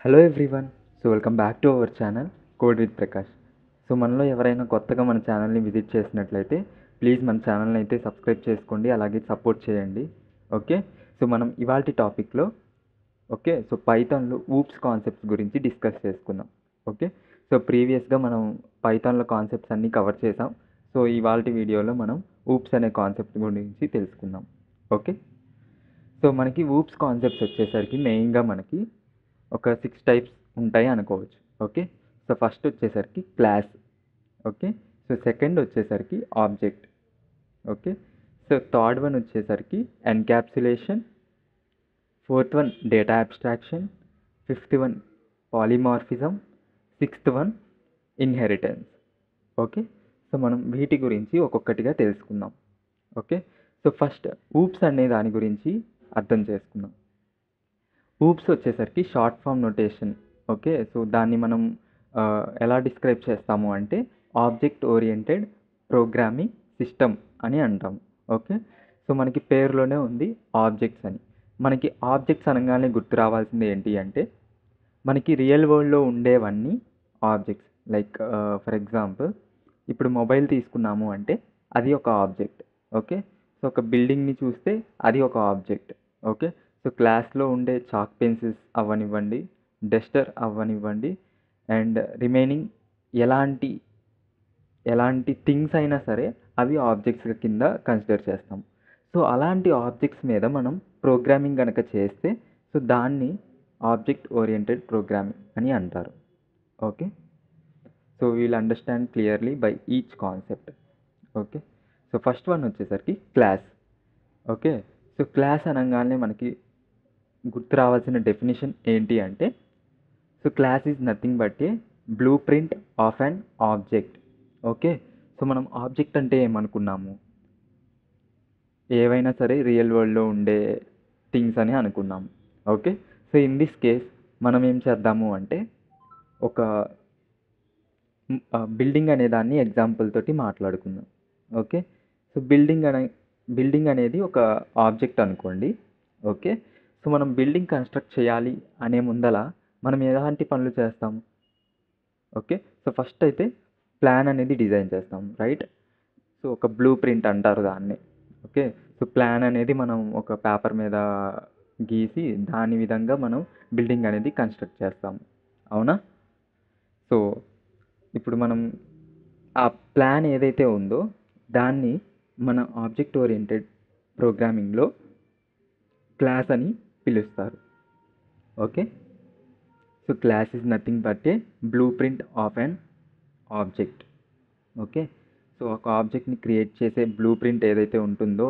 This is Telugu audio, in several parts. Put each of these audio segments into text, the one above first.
Hello everyone. Welcome back to our channel code with Prakash. మనలో ఎవరైనా కొత్తగా మన ఛానల్ని విజిట్ చేసినట్లయితే ప్లీజ్ మన ఛానల్ని అయితే సబ్స్క్రైబ్ చేసుకోండి, అలాగే సపోర్ట్ చేయండి. ఓకే, మనం ఇవాల్టి టాపిక్లో పైథాన్లో ఊప్స్ కాన్సెప్ట్స్ గురించి డిస్కస్ చేసుకుందాం. ఓకే, ప్రీవియస్గా మనం పైథాన్లో కాన్సెప్ట్స్ అన్నీ కవర్ చేసాం. ఇవాల్టి వీడియోలో మనం ఊప్స్ అనే కాన్సెప్ట్ గురించి తెలుసుకుందాం. ఓకే, మనకి ఊప్స్ కాన్సెప్ట్స్ వచ్చేసరికి మెయిన్గా మనకి ఒక 6 టైప్స్ ఉంటాయి అనుకోవచ్చు. ఓకే, ఫస్ట్ వచ్చేసరికి క్లాస్. ఓకే, సెకండ్ వచ్చేసరికి ఆబ్జెక్ట్. ఓకే, థర్డ్ వన్ వచ్చేసరికి encapsulation. Fourth one data abstraction. Fifth one polymorphism. Sixth one inheritance. Okay, మనం వీటి గురించి ఒక్కొక్కటిగా తెలుసుకుందాం. ఓకే, ఫస్ట్ ఊప్స్ అనే దాని గురించి అర్థం చేసుకుందాం. ఊప్స్ వచ్చేసరికి షార్ట్ ఫామ్ నొటేషన్. ఓకే, దాన్ని మనం ఎలా డిస్క్రైబ్ చేస్తాము అంటే ఆబ్జెక్ట్ ఓరియంటెడ్ ప్రోగ్రామింగ్ సిస్టమ్ అని అంటాము. ఓకే, మనకి పేరులోనే ఉంది ఆబ్జెక్ట్స్ అని. మనకి ఆబ్జెక్ట్స్ అనగానే గుర్తు రావాల్సింది ఏంటి అంటే మనకి రియల్ వరల్డ్లో ఉండేవన్నీ ఆబ్జెక్ట్స్. లైక్ ఫర్ ఎగ్జాంపుల్ ఇప్పుడు మొబైల్ తీసుకున్నాము అంటే అది ఒక ఆబ్జెక్ట్. ఓకే, ఒక బిల్డింగ్ని చూస్తే అది ఒక ఆబ్జెక్ట్. ఓకే, క్లాస్లో ఉండే చాక్ పెన్సిల్స్ అవ్వనివ్వండి, డస్టర్ అవ్వనివ్వండి, అండ్ రిమైనింగ్ ఎలాంటి థింగ్స్ అయినా సరే అవి ఆబ్జెక్ట్స్ కింద కన్సిడర్ చేస్తాం. అలాంటి ఆబ్జెక్ట్స్ మీద మనం ప్రోగ్రామింగ్ కనుక చేస్తే దాన్ని ఆబ్జెక్ట్ ఓరియంటెడ్ ప్రోగ్రామింగ్ అని అంటారు. Okay, wheel understand clearly by each concept. Okay, first one వచ్చేసరికి క్లాస్. ఓకే, క్లాస్ అనగానే మనకి గుర్తు రావాల్సిన డెఫినేషన్ ఏంటి అంటే class is nothing but A blue print of an object. Okay, మనం ఆబ్జెక్ట్ అంటే ఏమనుకున్నాము, ఏవైనా సరే రియల్ వరల్డ్లో ఉండే థింగ్స్ అని అనుకున్నాము. ఓకే, ఇన్ దిస్ కేస్ మనం ఏం చేద్దాము అంటే ఒక బిల్డింగ్ అనే దాన్ని ఎగ్జాంపుల్ తోటి మాట్లాడుకుందాం. ఓకే, బిల్డింగ్ అనేది ఒక ఆబ్జెక్ట్ అనుకోండి. ఓకే, మనం బిల్డింగ్ కన్స్ట్రక్ట్ చేయాలి అనే ముందల మనం ఎలాంటి పనులు చేస్తాము? ఓకే, ఫస్ట్ అయితే ప్లాన్ అనేది డిజైన్ చేస్తాం, రైట్? ఒక బ్లూ ప్రింట్ అంటారు దాన్ని. ఓకే, ప్లాన్ అనేది మనం ఒక పేపర్ మీద గీసి దాని విధంగా మనం బిల్డింగ్ అనేది కన్స్ట్రక్ట్ చేస్తాము, అవునా? ఇప్పుడు మనం ఆ ప్లాన్ ఏదైతే ఉందో దాన్ని మన ఆబ్జెక్ట్ ఓరియంటెడ్ ప్రోగ్రామింగ్లో క్లాస్ అని పిలుస్తారు. Okay, class is nothing but A blue print of an object. Okay, ఒక ఆబ్జెక్ట్ని క్రియేట్ చేసే బ్లూ ప్రింట్ ఏదైతే ఉంటుందో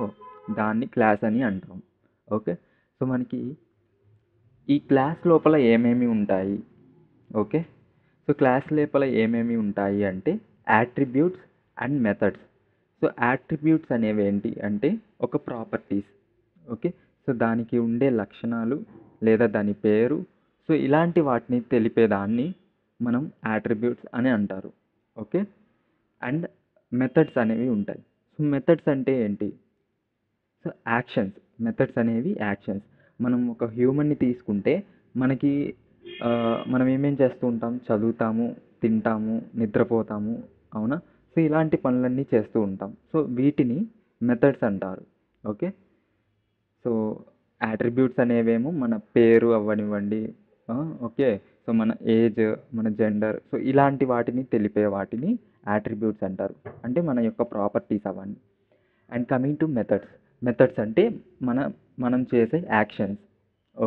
దాన్ని క్లాస్ అని అంటాం. ఓకే, మనకి ఈ క్లాస్ లోపల ఏమేమి ఉంటాయి? ఓకే, క్లాస్ లోపల ఏమేమి ఉంటాయి అంటే యాట్రిబ్యూట్స్ అండ్ మెథడ్స్. యాట్రిబ్యూట్స్ అనేవి ఏంటి అంటే ఒక ప్రాపర్టీస్. ఓకే, దానికి ఉండే లక్షణాలు లేదా దాని పేరు, ఇలాంటి వాటిని తెలిపేదాన్ని మనం యాట్రిబ్యూట్స్ అని అంటారు. ఓకే, అండ్ మెథడ్స్ అనేవి ఉంటాయి. మెథడ్స్ అంటే ఏంటి? యాక్షన్స్. మెథడ్స్ అనేవి యాక్షన్స్. మనం ఒక హ్యూమన్ని తీసుకుంటే మనకి మనం ఏమేం చేస్తూ ఉంటాం? చదువుతాము, తింటాము, నిద్రపోతాము, అవునా? ఇలాంటి పనులన్నీ చేస్తూ ఉంటాం. వీటిని మెథడ్స్ అంటారు. ఓకే, యాట్రిబ్యూట్స్ అనేవేమో మన పేరు అవ్వనివ్వండి, ఓకే, మన ఏజ్, మన జెండర్, ఇలాంటి వాటిని తెలిపే వాటిని యాట్రిబ్యూట్స్ అంటారు, అంటే మన యొక్క ప్రాపర్టీస్ అవన్నీ. అండ్ కమింగ్ టు మెథడ్స్ అంటే మనం చేసే యాక్షన్స్.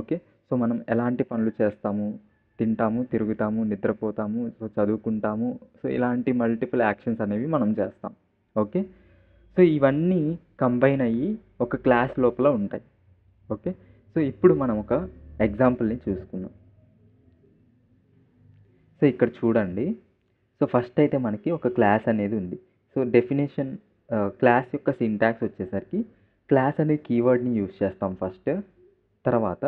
ఓకే, మనం ఎలాంటి పనులు చేస్తాము? తింటాము, తిరుగుతాము, నిద్రపోతాము, చదువుకుంటాము, ఇలాంటి మల్టిపుల్ యాక్షన్స్ అనేవి మనం చేస్తాం. ఓకే, ఇవన్నీ కంబైన్ అయ్యి ఒక క్లాస్ లోపల ఉంటాయి. ఓకే, ఇప్పుడు మనం ఒక ఎగ్జాంపుల్ని చూసుకుందాం. ఇక్కడ చూడండి. ఫస్ట్ అయితే మనకి ఒక క్లాస్ అనేది ఉంది. డెఫినేషన్, క్లాస్ యొక్క సింటాక్స్ వచ్చేసరికి క్లాస్ అనే కీవర్డ్ని యూజ్ చేస్తాం ఫస్ట్. తర్వాత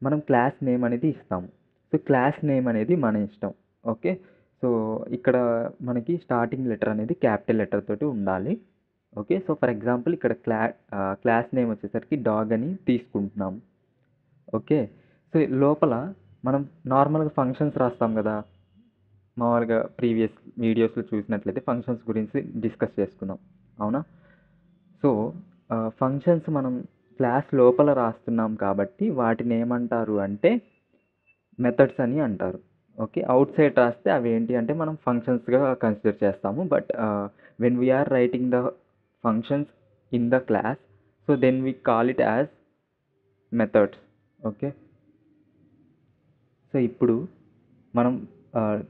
మనం క్లాస్ నేమ్ అనేది ఇస్తాము. క్లాస్ నేమ్ అనేది మన ఇష్టం. ఓకే, ఇక్కడ మనకి స్టార్టింగ్ లెటర్ అనేది క్యాపిటల్ లెటర్ తోటి ఉండాలి. ఓకే, ఫర్ ఎగ్జాంపుల్ ఇక్కడ క్లాస్ నేమ్ వచ్చేసరికి డాగ్ అని తీసుకుంటున్నాము. ఓకే, లోపల మనం నార్మల్గా ఫంక్షన్స్ రాస్తాం కదా, మామూలుగా ప్రీవియస్ వీడియోస్లో చూసినట్లయితే ఫంక్షన్స్ గురించి డిస్కస్ చేసుకుందాం, అవునా? సో ఫంక్షన్స్ మనం క్లాస్ లోపల రాస్తున్నాం కాబట్టి వాటిని ఏమంటారు అంటే మెథడ్స్ అని అంటారు. ఓకే, అవుట్ సైడ్ రాస్తే అవి ఏంటి అంటే మనం ఫంక్షన్స్గా కన్సిడర్ చేస్తాము. But when we are writing the functions in the class, so then we call it as methods. Okay, so ఇప్పుడు మనం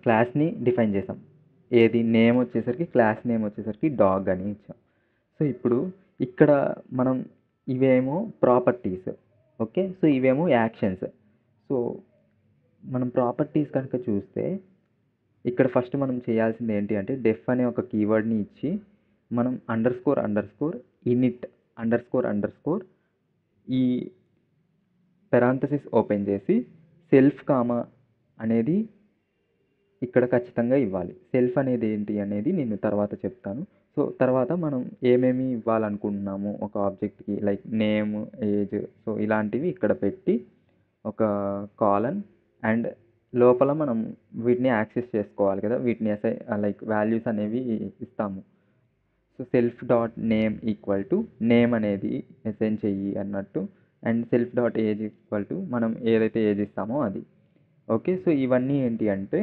క్లాస్ని డిఫైన్ చేసాం. ఏది నేమ్ వచ్చేసరికి, క్లాస్ నేమ్ వచ్చేసరికి డాగ్ అని ఇచ్చాం. సో ఇప్పుడు ఇక్కడ మనం ఇవేమో ప్రాపర్టీస్. ఓకే, సో ఇవేమో యాక్షన్స్. సో మనం ప్రాపర్టీస్ కనుక చూస్తే ఇక్కడ ఫస్ట్ మనం చేయాల్సింది ఏంటి అంటే డెఫ్ అనే ఒక కీవర్డ్ని ఇచ్చి మనం init ఈ పెరాంథసిస్ ఓపెన్ చేసి సెల్ఫ్ కామా అనేది ఇక్కడ ఖచ్చితంగా ఇవ్వాలి. సెల్ఫ్ అనేది ఏంటి అనేది నేను తర్వాత చెప్తాను. సో తర్వాత మనం ఏమేమి ఇవ్వాలనుకుంటున్నాము ఒక ఆబ్జెక్ట్కి, లైక్ నేమ్, ఏజ్, సో ఇలాంటివి ఇక్కడ పెట్టి ఒక కాలన్ అండ్ లోపల మనం వీటిని యాక్సెస్ చేసుకోవాలి కదా, వీటిని లైక్ వాల్యూస్ అనేవి ఇస్తాము. So self dot name equal to name అనేది అసైన్ చెయ్యి అన్నట్టు, and self dot age equal to మనం ఏదైతే ఏజ్ ఇస్తామో అది. ఓకే, సో ఇవన్నీ ఏంటి అంటే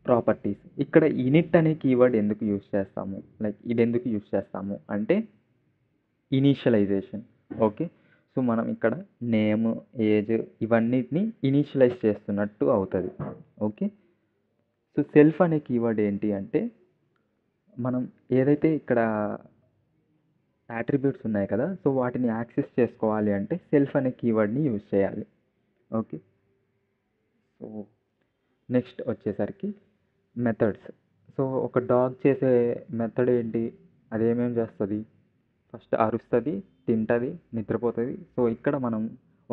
ప్రాపర్టీస్. ఇక్కడ ఇనిట్ అనే కీవర్డ్ ఎందుకు యూస్ చేస్తాము, లైక్ ఇది ఎందుకు యూస్ చేస్తాము అంటే ఇనీషియలైజేషన్. ఓకే, సో మనం ఇక్కడ నేమ్, ఏజ్ ఇవన్నిటిని ఇనీషియలైజ్ చేస్తున్నట్టు అవుతుంది. ఓకే, సో సెల్ఫ్ అనే కీవర్డ్ ఏంటి అంటే మనం ఏదైతే ఇక్కడ యాట్రిబ్యూట్స్ ఉన్నాయి కదా, సో వాటిని యాక్సెస్ చేసుకోవాలి అంటే సెల్ఫ్ అనే కీవర్డ్ని యూజ్ చేయాలి. ఓకే, సో నెక్స్ట్ వచ్చేసరికి మెథడ్స్. సో ఒక డాగ్ చేసే మెథడ్ ఏంటి, అదేమేం చేస్తుంది? ఫస్ట్ అరుస్తుంది, తింటుంది, నిద్రపోతుంది. సో ఇక్కడ మనం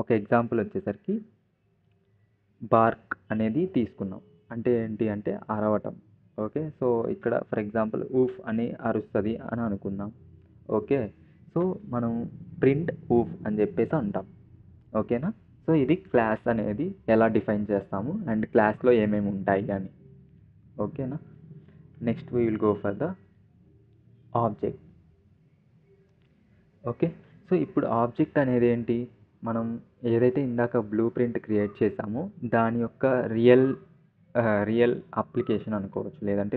ఒక ఎగ్జాంపుల్ వచ్చేసరికి బార్క్ అనేది తీసుకున్నాం. అంటే ఏంటి అంటే అరవటం. ఓకే, సో ఇక్కడ ఫర్ ఎగ్జాంపుల్ ఊఫ్ అని అరుస్తుంది అని అనుకుందాం. ఓకే, సో మనం ప్రింట్ ఊఫ్ అని చెప్పేసి అంటాం. ఓకేనా? సో ఇది క్లాస్ అనేది ఎలా డిఫైన్ చేస్తాము అండ్ క్లాస్లో ఏమేమి ఉంటాయి అని. ఓకేనా? Next we will go for the object. Okay, so ఇప్పుడు ఆబ్జెక్ట్ అనేది ఏంటి, మనం ఏదైతే ఇందాక బ్లూ ప్రింట్ క్రియేట్ చేసామో దాని యొక్క రియల్ అప్లికేషన్ అనుకోవచ్చు, లేదంటే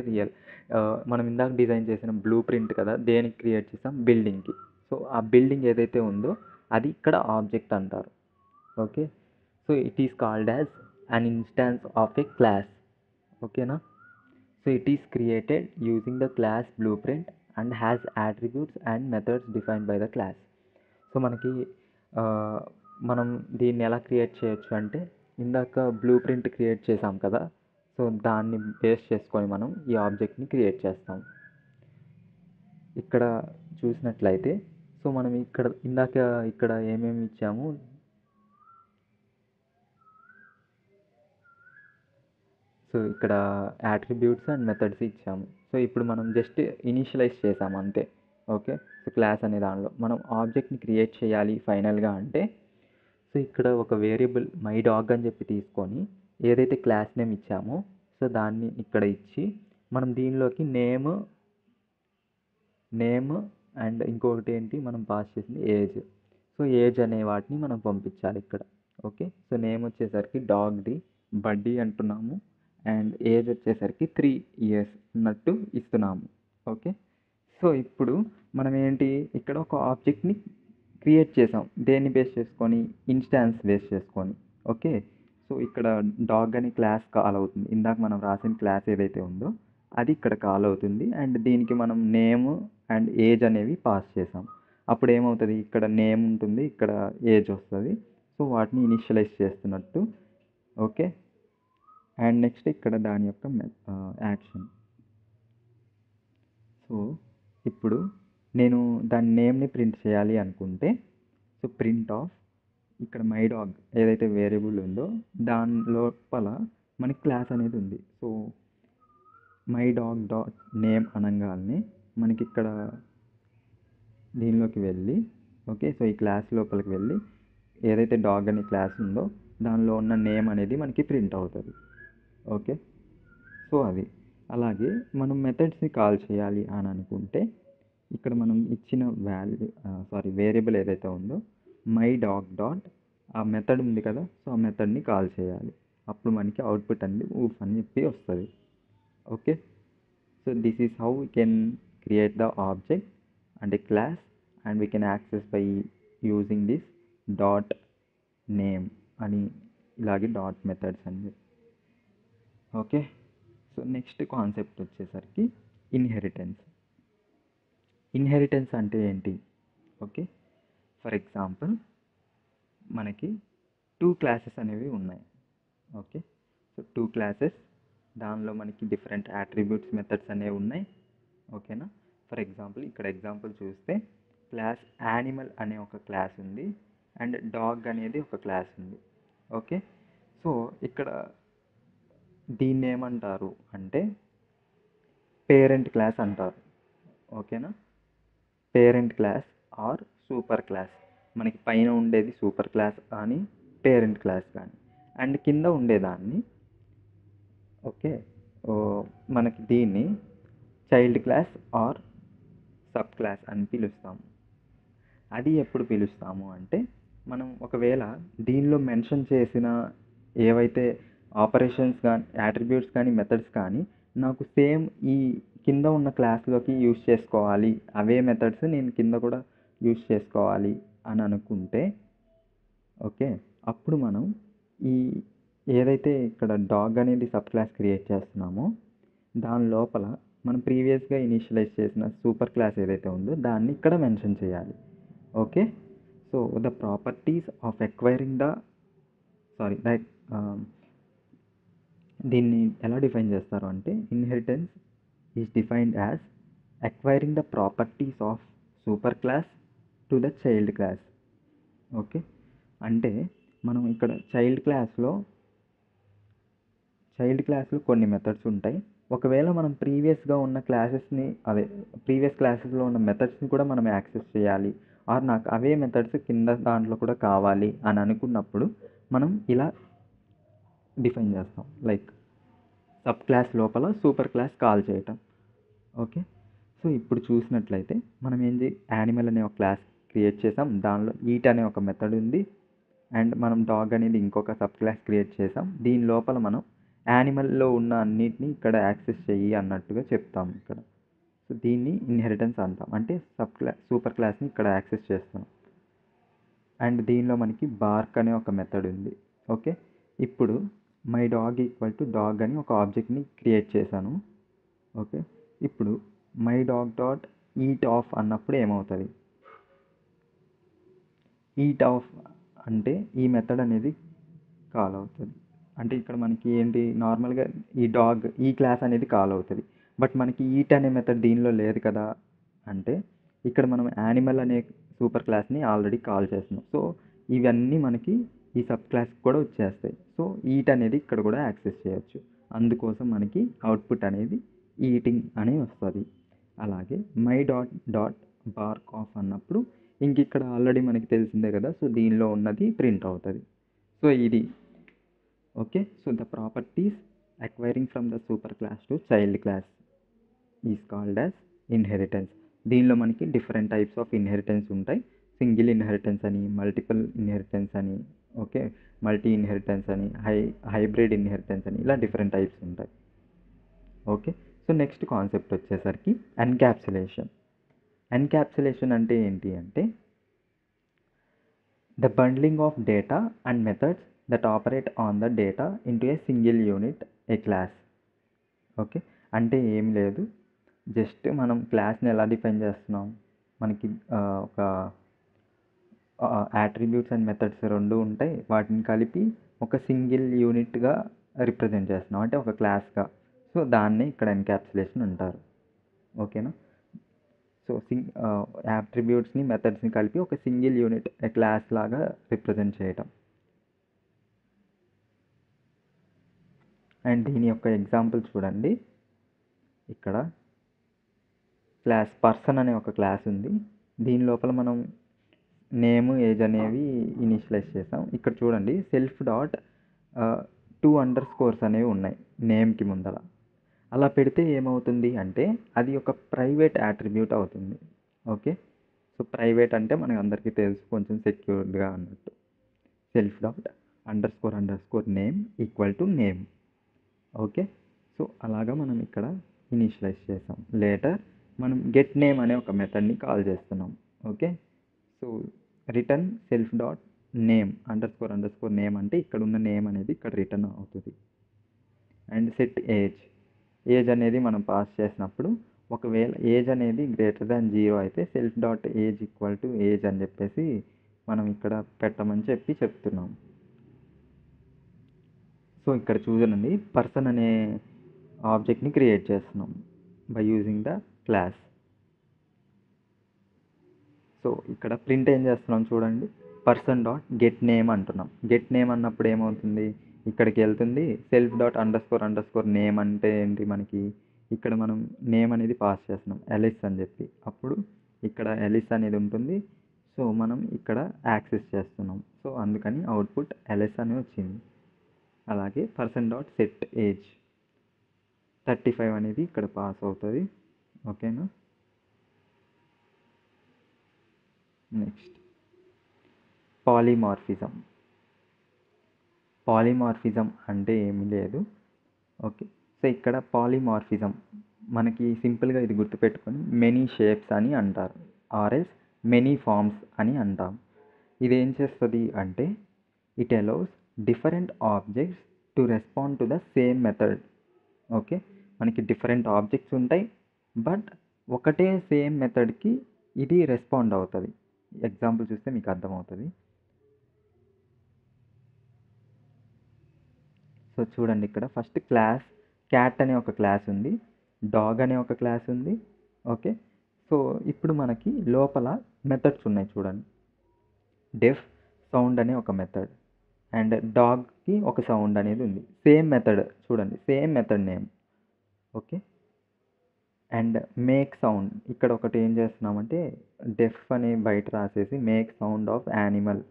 మనం ఇందాక డిజైన్ చేసిన బ్లూ ప్రింట్ కదా, దేనికి క్రియేట్ చేసాం? బిల్డింగ్కి. సో ఆ బిల్డింగ్ ఏదైతే ఉందో అది ఇక్కడ ఆబ్జెక్ట్ అంటారు. Okay, so it is called as an instance of a class. ఓకేనా? So it is created using the class blueprint and has attributes and methods defined by the class. So మనకి మనం దీన్ని ఎలా క్రియేట్ చేయొచ్చు అంటే ఇందాక బ్లూ ప్రింట్ క్రియేట్ చేసాం కదా, సో దాన్ని బేస్ చేసుకొని మనం ఈ ఆబ్జెక్ట్ని క్రియేట్ చేస్తాం. ఇక్కడ చూసినట్లయితే సో మనం ఇక్కడ ఏమేమి ఇచ్చాము, సో ఇక్కడ యాట్రిబ్యూట్స్ అండ్ మెథడ్స్ ఇచ్చాము. సో ఇప్పుడు మనం జస్ట్ ఇనిషియలైజ్ చేసాము అంతే. ఓకే, సో క్లాస్ అనే దానిలో మనం ఆబ్జెక్ట్ని క్రియేట్ చేయాలి ఫైనల్గా అంటే సో ఇక్కడ ఒక వేరియబుల్ మై డాగ్ అని చెప్పి తీసుకొని ఏదైతే క్లాస్ నేమ్ ఇచ్చామో సో దాన్ని ఇక్కడ ఇచ్చి మనం దీనిలోకి నేమ్ అండ్ ఇంకొకటి ఏంటి మనం పాస్ చేసింది ఏజ్. సో ఏజ్ అనే వాటిని మనం పంపించాలి ఇక్కడ. ఓకే, సో నేమ్ వచ్చేసరికి డాగ్ది బడ్డీ అంటున్నాము అండ్ ఏజ్ వచ్చేసరికి 3 years అన్నట్టు ఇస్తున్నాము. ఓకే, సో ఇప్పుడు మనం ఏంటి ఇక్కడ ఒక ఆబ్జెక్ట్ని క్రియేట్ చేసాం, దేన్ని బేస్ చేసుకొని? ఇన్స్టాన్స్ బేస్ చేసుకొని. ఓకే, సో ఇక్కడ డాగ్ అనే క్లాస్ కాల్ అవుతుంది, ఇందాక మనం రాసిన క్లాస్ ఏదైతే ఉందో అది ఇక్కడ కాల్ అవుతుంది అండ్ దీనికి మనం నేమ్ అండ్ ఏజ్ అనేవి పాస్ చేసాం. అప్పుడు ఏమవుతుంది, ఇక్కడ నేమ్ ఉంటుంది, ఇక్కడ ఏజ్ వస్తుంది. సో వాటిని ఇనిషియలైజ్ చేస్తున్నట్టు. ఓకే, అండ్ నెక్స్ట్ ఇక్కడ దాని యొక్క యాక్షన్. సో ఇప్పుడు నేను దాని నేమ్ని ప్రింట్ చేయాలి అనుకుంటే సో ప్రింట్ ఆఫ్ ఇక్కడ మై డాగ్ ఏదైతే వేరియబుల్ ఉందో దాని లోపల మనకి క్లాస్ అనేది ఉంది. So my dog dot name అనగానే మనకి ఇక్కడ దీనిలోకి వెళ్ళి ఓకే, సో ఈ క్లాస్ లోపలికి వెళ్ళి ఏదైతే డాగ్ అనే క్లాస్ ఉందో దానిలో ఉన్న నేమ్ అనేది మనకి ప్రింట్ అవుతుంది. ఓకే, సో అది అలాగే మనం మెథడ్స్ని కాల్ చేయాలి అని అనుకుంటే ఇక్కడ మనం ఇచ్చిన వేరియబుల్ ఏదైతే ఉందో మై డాగ్ డాట్ ఆ మెథడ్ ఉంది కదా, సో ఆ మెథడ్ని కాల్ చేయాలి. అప్పుడు మనకి అవుట్పుట్ అనేది ఊఫ్ అని చెప్పి వస్తుంది. Okay, so this is how we can create the object and a class and we can access by using this dot name అని ఇలాగే డాట్ మెథడ్స్ అని. ఓకే, సో నెక్స్ట్ కాన్సెప్ట్ వచ్చేసరికి ఇన్హెరిటెన్స్. ఇన్హెరిటెన్స్ అంటే ఏంటి? ఓకే, ఫర్ ఎగ్జాంపుల్ మనకి 2 క్లాసెస్ అనేవి ఉన్నాయి. ఓకే, సో 2 క్లాసెస్, దానిలో మనకి డిఫరెంట్ యాట్రిబ్యూట్స్ మెథడ్స్ అనేవి ఉన్నాయి. ఓకేనా, ఫర్ ఎగ్జాంపుల్ ఇక్కడ ఎగ్జాంపుల్ చూస్తే క్లాస్ యానిమల్ అనే ఒక క్లాస్ ఉంది అండ్ డాగ్ అనేది ఒక క్లాస్ ఉంది. ఓకే, సో ఇక్కడ దీన్ని ఏమంటారు అంటే పేరెంట్ క్లాస్ అంటారు. ఓకేనా, parent class or super class. మనకి పైన ఉండేది సూపర్ క్లాస్ కానీ పేరెంట్ క్లాస్ కానీ అండ్ కింద ఉండేదాన్ని ఓకే మనకి దీన్ని child class or sub class అని పిలుస్తాము. అది ఎప్పుడు పిలుస్తాము అంటే మనం ఒకవేళ దీనిలో మెన్షన్ చేసిన ఏవైతే ఆపరేషన్స్ కానీ యాట్రిబ్యూట్స్ కానీ మెథడ్స్ కానీ నాకు సేమ్ ఈ కింద ఉన్న క్లాస్లోకి యూజ్ చేసుకోవాలి, అవే మెథడ్స్ నేను కింద కూడా యూజ్ చేసుకోవాలి అని అనుకుంటే ఓకే, అప్పుడు మనం ఈ ఏదైతే ఇక్కడ డాగ్ అనేది సబ్ క్లాస్ క్రియేట్ చేస్తున్నామో దాని లోపల మనం ప్రీవియస్గా ఇనిషియలైజ్ చేసిన సూపర్ క్లాస్ ఏదైతే ఉందో దాన్ని ఇక్కడ మెన్షన్ చేయాలి. Okay, so the properties of acquiring దీన్ని ఎలా డిఫైన్ చేస్తారు అంటే inheritance is defined as acquiring the properties of super class to the child class. Okay, అంటే మనం ఇక్కడ చైల్డ్ క్లాస్లో కొన్ని మెథడ్స్ ఉంటాయి. ఒకవేళ మనం ప్రీవియస్గా ఉన్న ప్రీవియస్ క్లాసెస్లో ఉన్న మెథడ్స్ని కూడా మనం యాక్సెస్ చేయాలి ఆర్ నాకు అవే మెథడ్స్ కింద దాంట్లో కూడా కావాలి అని అనుకున్నప్పుడు మనం ఇలా డిఫైన్ చేస్తాం, లైక్ సబ్ క్లాస్ లోపల సూపర్ క్లాస్ కాల్ చేయటం. ఓకే, సో ఇప్పుడు చూసినట్లయితే మనం ఏంటి యానిమల్ అనే ఒక క్లాస్ క్రియేట్ చేసాం, దానిలో ఈట్ అనే ఒక మెథడ్ ఉంది అండ్ మనం డాగ్ అనేది ఇంకొక సబ్ క్లాస్ క్రియేట్ చేసాం. దీని లోపల మనం యానిమల్లో ఉన్న అన్నిటిని ఇక్కడ యాక్సెస్ చెయ్యి అన్నట్టుగా చెప్తాం ఇక్కడ. సో దీన్ని ఇన్హెరిటెన్స్ అంటాం, అంటే సూపర్ క్లాస్ని ఇక్కడ యాక్సెస్ చేస్తాం. అండ్ దీనిలో మనకి బార్క్ అనే ఒక మెథడ్ ఉంది. ఓకే, ఇప్పుడు my dog equal to dog అని ఒక ఆబ్జెక్ట్ని క్రియేట్ చేశాను. ఓకే, ఇప్పుడు my dog dot eat of అన్నప్పుడు ఏమవుతుంది? ఈట్ ఆఫ్ అంటే ఈ మెథడ్ అనేది కాల్ అవుతుంది. అంటే ఇక్కడ మనకి ఏంటి నార్మల్గా ఈ క్లాస్ అనేది కాల్ అవుతుంది, బట్ మనకి ఈట్ అనే మెథడ్ దీనిలో లేదు కదా. అంటే ఇక్కడ మనం యానిమల్ అనే సూపర్ క్లాస్ని ఆల్రెడీ కాల్ చేస్తున్నాం. సో ఇవన్నీ మనకి ఈ సబ్ క్లాస్ కూడా వచ్చేస్తాయి. సో ఈట్ అనేది ఇక్కడ కూడా యాక్సెస్ చేయొచ్చు, అందుకోసం మనకి అవుట్పుట్ అనేది ఈటింగ్ అని వస్తుంది. అలాగే మై డాట్ బార్క్ ఆఫ్ అన్నప్పుడు ఇంక ఇక్కడ ఆల్రెడీ మనకి తెలిసిందే కదా, సో దీనిలో ఉన్నది ప్రింట్ అవుతుంది. సో ఇది okay, so the properties acquiring from the super class to child class is called as inheritance. దీనిలో మనకి డిఫరెంట్ టైప్స్ ఆఫ్ ఇన్హెరిటెన్స్ ఉంటాయి. సింగిల్ ఇన్హెరిటెన్స్ అని, మల్టిపుల్ ఇన్హెరిటెన్స్ అని, ఓకే, మల్టీ ఇన్హెరిటెన్స్ అని, హైబ్రిడ్ ఇన్హెరిటెన్స్ అని, ఇలా డిఫరెంట్ టైప్స్ ఉంటాయి. ఓకే, సో నెక్స్ట్ కాన్సెప్ట్ వచ్చేసరికి ఎన్క్యాప్సులేషన్. ఎన్క్యాప్సులేషన్ అంటే ఏంటి అంటే the bundling of data and methods that operate on the data into a single unit, A class. Okay, అంటే ఏం లేదు, జస్ట్ మనం క్లాస్ని ఎలా డిఫైన్ చేస్తున్నాం, మనకి ఒక యాట్రిబ్యూట్స్ అండ్ మెథడ్స్ రెండు ఉంటాయి, వాటిని కలిపి ఒక సింగిల్ యూనిట్గా రిప్రజెంట్ చేస్తున్నాం, అంటే ఒక క్లాస్గా. సో దాన్ని ఇక్కడ ఎన్క్యాప్సులేషన్ అంటారు. ఓకేనా, సో యాట్రిబ్యూట్స్ని మెథడ్స్ని కలిపి ఒక సింగిల్ యూనిట్ క్లాస్ లాగా రిప్రజెంట్ చేయటం. అండ్ దీని యొక్క ఎగ్జాంపుల్ చూడండి, ఇక్కడ క్లాస్ పర్సన్ అనే ఒక క్లాస్ ఉంది. దీని లోపల మనం నేమ్ ఏజ్ అనేవి ఇనిషియలైజ్ చేసాం. ఇక్కడ చూడండి సెల్ఫ్ డాట్ 2 అండర్ స్కోర్స్ అనేవి ఉన్నాయి నేమ్కి ముందర. అలా పెడితే ఏమవుతుంది అంటే అది ఒక ప్రైవేట్ యాట్రిబ్యూట్ అవుతుంది. ఓకే, సో ప్రైవేట్ అంటే మనకు అందరికీ తెలుసు, కొంచెం సెక్యూర్డ్గా అన్నట్టు. Self dot under score name equal to name. Okay, so అలాగా మనం ఇక్కడ ఇనిషియలైజ్ చేసాం. లేటర్ మనం గెట్ నేమ్ అనే ఒక మెథడ్ని కాల్ చేస్తున్నాం. Okay, so return self dot name under score name అంటే ఇక్కడ ఉన్న నేమ్ అనేది ఇక్కడ రిటర్న్ అవుతుంది. అండ్ సెట్ ఏజ్ అనేది మనం పాస్ చేసినప్పుడు ఒకవేళ ఏజ్ అనేది గ్రేటర్ దాన్ 0 అయితే self dot age equal to age అని చెప్పేసి మనం ఇక్కడ పెట్టమని చెప్తున్నాం. సో ఇక్కడ చూడండి పర్సన్ అనే ఆబ్జెక్ట్ని క్రియేట్ చేస్తున్నాం by using the class. So ఇక్కడ ప్రింట్ ఏం చేస్తున్నాం చూడండి, పర్సన్ డాట్ గెట్ నేమ్ అంటున్నాం. గెట్ నేమ్ అన్నప్పుడు ఏమవుతుంది, ఇక్కడికి వెళ్తుంది. Self dot under score name అంటే ఏంటి, మనకి ఇక్కడ మనం నేమ్ అనేది పాస్ చేస్తున్నాం ఎలిస్ అని చెప్పి. అప్పుడు ఇక్కడ ఎలిస్ అనేది ఉంటుంది. సో మనం ఇక్కడ యాక్సెస్ చేస్తున్నాం. సో అందుకని అవుట్పుట్ ఎలిస్ అని వచ్చింది. అలాగే పర్సన్ డాట్ సెట్ ఏజ్ 35 అనేది ఇక్కడ పాస్ అవుతుంది. ఓకేనా. నెక్స్ట్ పాలిమార్ఫిజం అంటే ఏమీ లేదు. ఓకే, సో ఇక్కడ పాలిమార్ఫిజం మనకి సింపుల్గా ఇది గుర్తుపెట్టుకొని మెనీ షేప్స్ అని అంటారు, ఆర్ఎల్స్ మెనీ ఫార్మ్స్ అని అంటాం. ఇది ఏం చేస్తుంది అంటే it allows different objects to respond to the same method. Okay, మనకి డిఫరెంట్ ఆబ్జెక్ట్స్ ఉంటాయి, బట్ ఒకటే సేమ్ మెథడ్కి ఇది రెస్పాండ్ అవుతుంది. ఎగ్జాంపుల్ చూస్తే మీకు అర్థమవుతుంది. సో చూడండి ఇక్కడ ఫస్ట్ క్లాస్ క్యాట్ అనే ఒక క్లాస్ ఉంది, డాగ్ అనే ఒక క్లాస్ ఉంది. ఓకే, సో ఇప్పుడు మనకి లోపల మెథడ్స్ ఉన్నాయి చూడండి. డెఫ్ సౌండ్ అనే ఒక మెథడ్ అండ్ డాగ్కి ఒక సౌండ్ అనేది ఉంది. సేమ్ మెథడ్ చూడండి, same method name. Okay, and make sound ఇక్కడ ఒకటి ఏం చేస్తున్నామంటే డెఫ్ అని బయట రాసేసి మేక్ సౌండ్ ఆఫ్ యానిమల్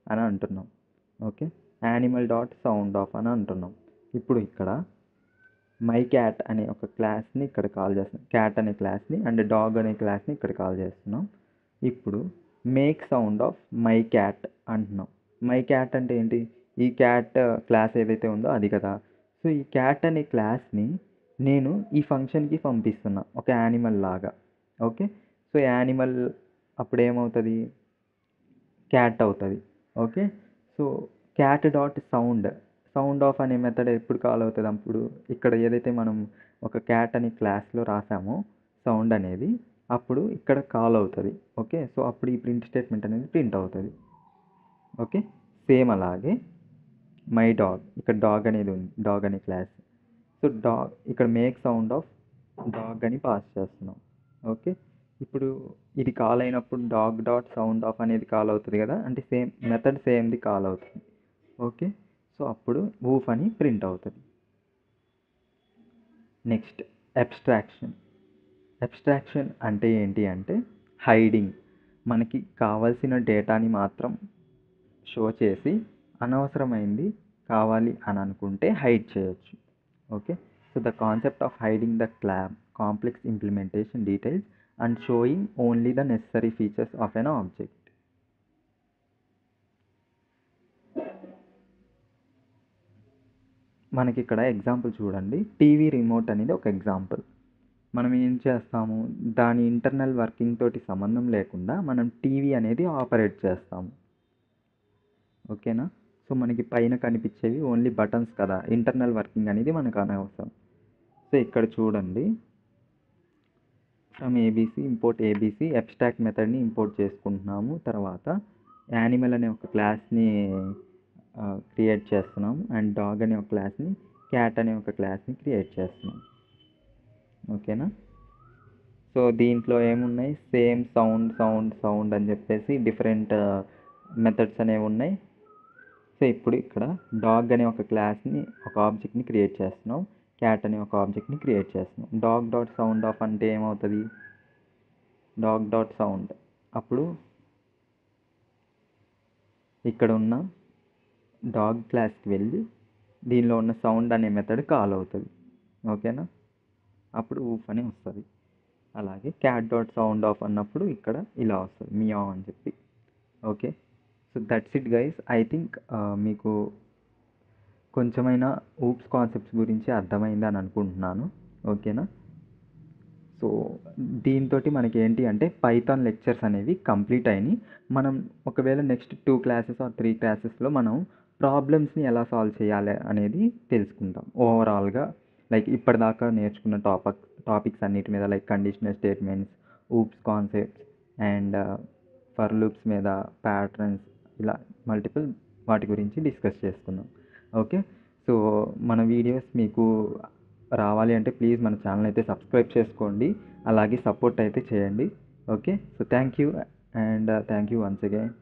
అని అంటున్నాం. Okay, animal dot sound of అని అంటున్నాం. ఇప్పుడు ఇక్కడ మై క్యాట్ అనే ఒక క్లాస్ని ఇక్కడ కాల్ చేస్తున్నాం, క్యాట్ అనే క్లాస్ని అండ్ డాగ్ అనే క్లాస్ని ఇక్కడ కాల్ చేస్తున్నాం. ఇప్పుడు make sound of my cat అంటున్నాం. మై క్యాట్ అంటే ఏంటి, ఈ క్యాట్ క్లాస్ ఏదైతే ఉందో అది కదా. సో ఈ క్యాట్ అనే క్లాస్ని నేను ఈ ఫంక్షన్కి పంపిస్తున్నా ఒక యానిమల్ లాగా. ఓకే, సో యానిమల్ అప్పుడు ఏమవుతుంది, క్యాట్ అవుతుంది. Okay, so cat dot sound of అనే మెథడ్ ఎప్పుడు కాల్ అవుతుంది, అప్పుడు ఇక్కడ ఏదైతే మనం ఒక క్యాట్ అనే క్లాస్లో రాసామో సౌండ్ అనేది అప్పుడు ఇక్కడ కాల్ అవుతుంది. ఓకే, సో అప్పుడు ఈ ప్రింట్ స్టేట్మెంట్ అనేది ప్రింట్ అవుతుంది. ఓకే, సేమ్ అలాగే మై డాగ్ ఇక్కడ డాగ్ అనేది ఉంది, డాగ్ అనే క్లాస్. సో డాగ్ ఇక్కడ మేక్ సౌండ్ ఆఫ్ డాగ్ అని పాస్ చేస్తున్నాం. ఓకే, ఇప్పుడు ఇది కాల్ అయినప్పుడు డాగ్ డాట్ సౌండ్ ఆఫ్ అనేది కాల్ అవుతుంది కదా, అంటే సేమ్ మెథడ్ సేమ్ది కాల్ అవుతుంది. ఓకే, సో అప్పుడు వూఫ్ అని ప్రింట్ అవుతుంది. నెక్స్ట్ అబ్స్ట్రాక్షన్ అంటే ఏంటి అంటే హైడింగ్. మనకి కావాల్సిన డేటాని మాత్రం షో చేసి అనవసరమైంది కావాలి అని అనుకుంటే హైడ్ చేయొచ్చు. Okay, so the concept of hiding the complex implementation details and sowing only the necessary features of an object. మనకి ఇక్కడ ఎగ్జాంపుల్ చూడండి, టీవీ రిమోట్ అనేది ఒక ఎగ్జాంపుల్. మనం ఏం చేస్తాము, దాని ఇంటర్నల్ వర్కింగ్ తోటి సంబంధం లేకుండా మనం టీవీ అనేది ఆపరేట్ చేస్తాము. ఓకేనా, సో మనకి పైన కనిపించేవి ఓన్లీ బటన్స్ కదా, ఇంటర్నల్ వర్కింగ్ అనేది మనకు అనవసరం. సో ఇక్కడ చూడండి, from ABC import ABC abstract మెథడ్ని ఇంపోర్ట్ చేసుకుంటున్నాము. తర్వాత యానిమల్ అనే ఒక క్లాస్ని క్రియేట్ చేస్తున్నాం అండ్ డాగ్ అనే ఒక క్లాస్ని, క్యాట్ అనే ఒక క్లాస్ని క్రియేట్ చేస్తున్నాం. ఓకేనా, సో దీంట్లో ఏమున్నాయి, సేమ్ సౌండ్ అని చెప్పేసి డిఫరెంట్ మెథడ్స్ అనేవి ఉన్నాయి. సో ఇప్పుడు ఇక్కడ డాగ్ అనే ఒక క్లాస్ని ఒక ఆబ్జెక్ట్ని క్రియేట్ చేస్తున్నాం, క్యాట్ అనే ఒక ఆబ్జెక్ట్ని క్రియేట్ చేస్తున్నాం. డాగ్ డాట్ సౌండ్ ఆఫ్ అంటే ఏమవుతుంది, డాగ్ డాట్ సౌండ్ అప్పుడు ఇక్కడ ఉన్న డాగ్ క్లాస్కి వెళ్ళి దీనిలో ఉన్న సౌండ్ అనే మెథడ్ కాల్ అవుతుంది. ఓకేనా? అప్పుడు ఊఫ్ అని వస్తుంది. అలాగే క్యాట్ డాట్ సౌండ్ ఆఫ్ అన్నప్పుడు ఇక్కడ ఇలా వస్తుంది, మియావ్ అని చెప్పి. Okay, so that's it guys. I think మీకు కొంచెమైనా ఊప్స్ కాన్సెప్ట్స్ గురించి అర్థమైంది అని అనుకుంటున్నాను. ఓకేనా? సో దీంతో మనకి ఏంటి అంటే పైథాన్ లెక్చర్స్ అనేవి కంప్లీట్ అయినాయి. మనం ఒకవేళ నెక్స్ట్ 2 క్లాసెస్ ఆర్ 3 క్లాసెస్లో మనం ప్రాబ్లమ్స్ని ఎలా సాల్వ్ చేయాలి అనేది తెలుసుకుంటాం. ఓవరాల్గా లైక్ ఇప్పటిదాకా నేర్చుకున్న టాపిక్స్ అన్నిటి మీద, like conditional statements, oops concepts and for loops మీద, ప్యాటర్న్స్, ఇలా మల్టిపుల్ వాటి గురించి డిస్కస్ చేసుకున్నాం. ఓకే, సో మన వీడియోస్ మీకు రావాలి అంటే ప్లీజ్ మన ఛానల్ అయితే సబ్స్క్రైబ్ చేసుకోండి, అలాగే సపోర్ట్ అయితే చేయండి. Okay, so thank you and thank you once again.